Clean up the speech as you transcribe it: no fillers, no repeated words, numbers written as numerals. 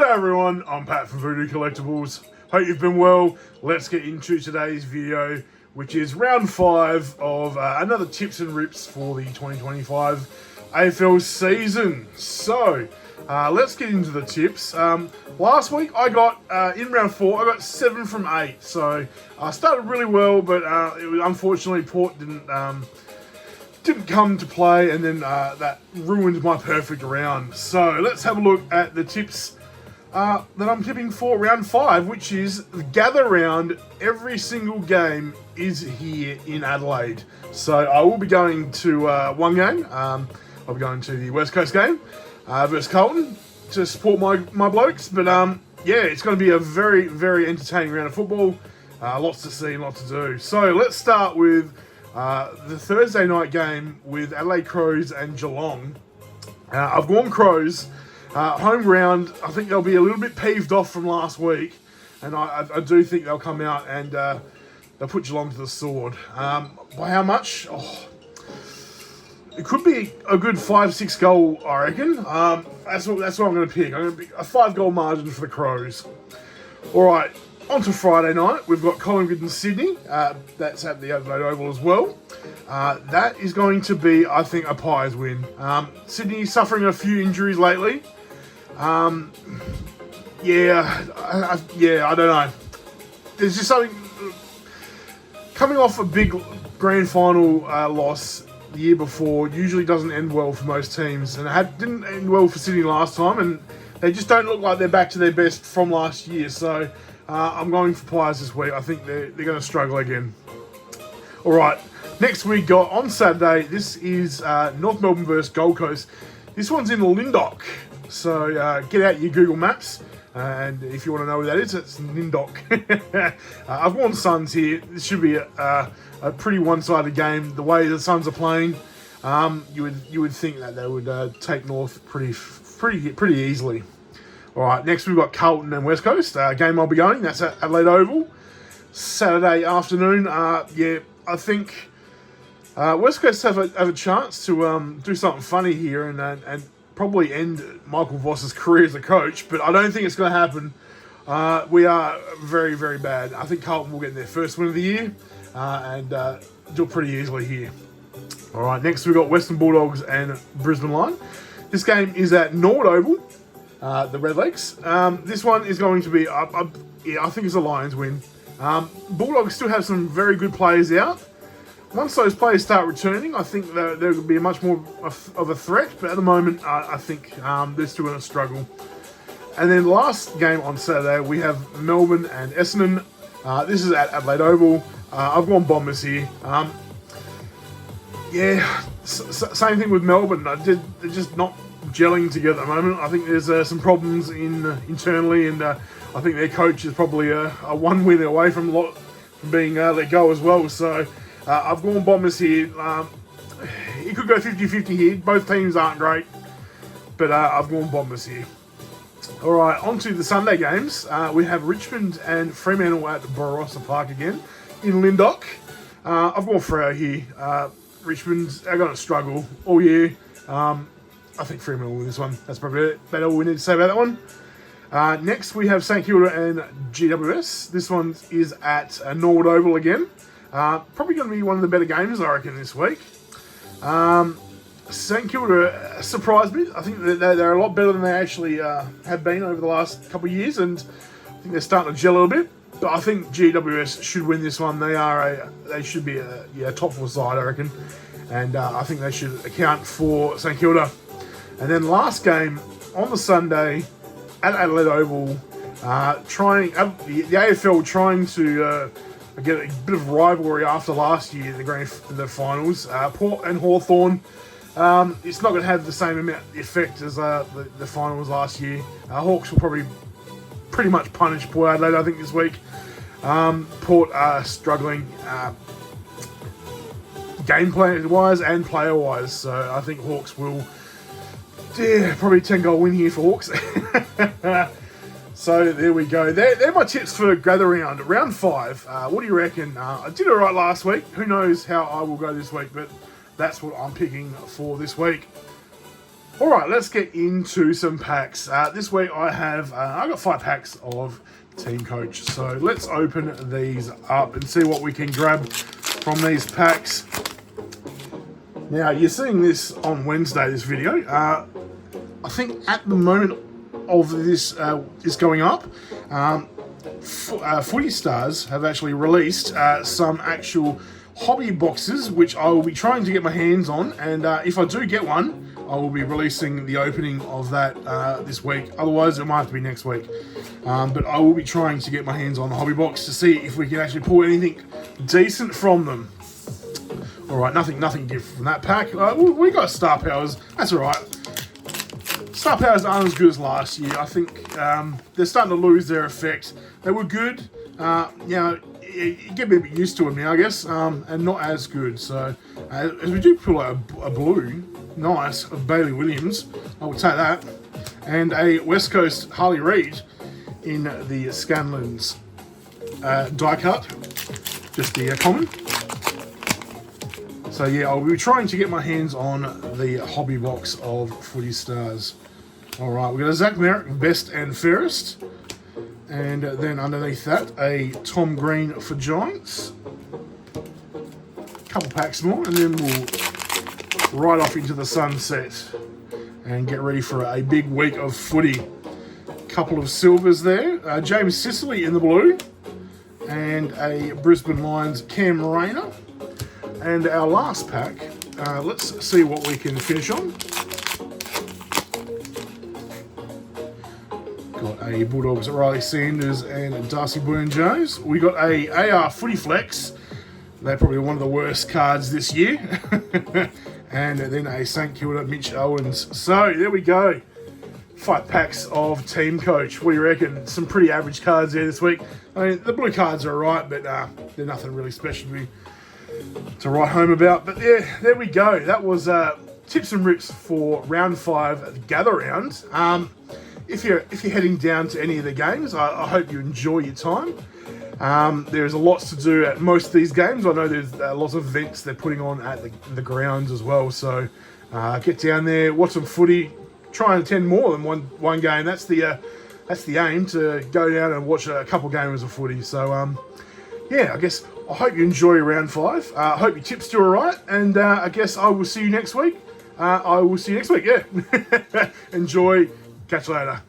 G'day everyone, I'm Pat from Voodoo Collectibles. Hope you've been well. Let's get into today's video, which is round 5 of another tips and rips for the 2025 AFL season. So, let's get into the tips. Last week I got, in round 4, I got 7 from 8. So, I started really well, but unfortunately Port didn't come to play, and then that ruined my perfect round. So let's have a look at the tips that I'm tipping for round 5, which is the gather round. Every single game is here in Adelaide. So I will be going to one game. I'll be going to the West Coast game versus Carlton to support my blokes. But yeah, it's going to be a very, very entertaining round of football. Lots to see and lots to do. So let's start with the Thursday night game with Adelaide Crows and Geelong. I've gone Crows. Home ground, I think they'll be a little bit peeved off from last week. And I do think they'll come out and they'll put Geelong to the sword. By how much? Oh, it could be a good 5-6 goal, I reckon. That's what I'm going to pick. I'm going to pick a 5-goal margin for the Crows. All right. On to Friday night, we've got Collingwood and Sydney. That's at the Adelaide Oval as well. That is going to be, I think, a Pies win. Sydney suffering a few injuries lately. I don't know. There's just something coming off a big grand final loss the year before. Usually doesn't end well for most teams, and it didn't end well for Sydney last time, and they just don't look like they're back to their best from last year. So I'm going for Pies this week. I think they're going to struggle again. All right, next we got on Saturday. This is North Melbourne versus Gold Coast. This one's in Lyndoch. So get out your Google Maps, and if you want to know where that is, it's Lyndoch. I've gone Suns here. This should be a pretty one-sided game. The way the Suns are playing, you would think that they would take North pretty easily. All right, next we've got Carlton and West Coast. Game I'll be going. That's at Adelaide Oval, Saturday afternoon. I think West Coast have a chance to do something funny here and probably end Michael Voss's career as a coach, but I don't think it's going to happen. We are very, very bad. I think Carlton will get their first win of the year and do it pretty easily here. All right, next we've got Western Bulldogs and Brisbane Lion. This game is at Norwood Oval. The Redlegs. This one is going to be, I think it's a Lions win. Bulldogs still have some very good players out. Once those players start returning, I think there will be much more of a threat. But at the moment, I think they're still going to struggle. And then last game on Saturday, we have Melbourne and Essendon. This is at Adelaide Oval. I've gone Bombers here. Same thing with Melbourne. They're just not gelling together at the moment. I think there's some problems internally, and I think their coach is probably a one win away from being let go as well. So I've gone Bombers here. It could go 50-50 here. Both teams aren't great, but I've gone Bombers here. All right, on to the Sunday games. We have Richmond and Fremantle at Barossa Park again in Lyndoch. I've gone Freo here. Richmond are going to struggle all year. I think Fremantle will win this one. That's probably better all we need to say about that one. Next, we have St Kilda and GWS. This one is at Norwood Oval again. Probably going to be one of the better games, I reckon, this week. St Kilda surprised me. I think they're a lot better than they actually have been over the last couple of years, and I think they're starting to gel a little bit. But I think GWS should win this one. They should be a top 4 side, I reckon. And I think they should account for St Kilda. And then last game on the Sunday at Adelaide Oval, the AFL trying to get a bit of rivalry after last year, the finals. Port and Hawthorn. It's not going to have the same amount of effect as the finals last year. Hawks will probably pretty much punish Port Adelaide, I think, this week. Port are struggling gameplay-wise and player-wise, so I think Hawks will... probably 10-goal win here for Hawks. So there we go. They're my tips for gather round. Round 5. What do you reckon? I did it right last week. Who knows how I will go this week, but that's what I'm picking for this week. All right, let's get into some packs. This week I got 5 packs of Team Coach. So let's open these up and see what we can grab from these packs. Now, you're seeing this on Wednesday, this video. I think at the moment of this is going up, Footy Stars have actually released some actual hobby boxes, which I will be trying to get my hands on. And if I do get one, I will be releasing the opening of that this week. Otherwise, it might have to be next week. But I will be trying to get my hands on the hobby box to see if we can actually pull anything decent from them. All right, nothing different from that pack. We got Star Powers. That's all right. Star Powers aren't as good as last year. I think they're starting to lose their effect. They were good. You get a bit used to them now, I guess, and not as good. So, as we do pull out a blue, nice, of Bailey Williams, I will take that, and a West Coast Harley Reid in the Scanlons die cut, just the common. So yeah, I'll be trying to get my hands on the hobby box of Footy Stars. All right, we've got a Zach Merrick, Best and Fairest. And then underneath that, a Tom Green for Giants. Couple packs more, and then we'll ride off into the sunset and get ready for a big week of footy. Couple of silvers there. James Sicily in the blue. And a Brisbane Lions Cam Rayner. And our last pack, let's see what we can finish on. Got a Bulldogs Riley Sanders and Darcy Byrne-Jones. We got a AR Footy Flex. They're probably one of the worst cards this year. And then a St Kilda Mitch Owens. So there we go. 5 packs of Team Coach. What do you reckon? Some pretty average cards there this week. I mean, the blue cards are alright, but they're nothing really special to write home about. But yeah, there we go. That was tips and rips for round 5 gather round. If you're heading down to any of the games, I hope you enjoy your time. There's a lot to do at most of these games. I know there's lots of events they're putting on at the grounds as well. So get down there, watch some footy, try and attend more than one game. That's the aim, to go down and watch a couple games of footy. So yeah, I guess I hope you enjoy round 5. I hope your tips do all right, and I guess I will see you next week. Yeah. Enjoy. Catch you later.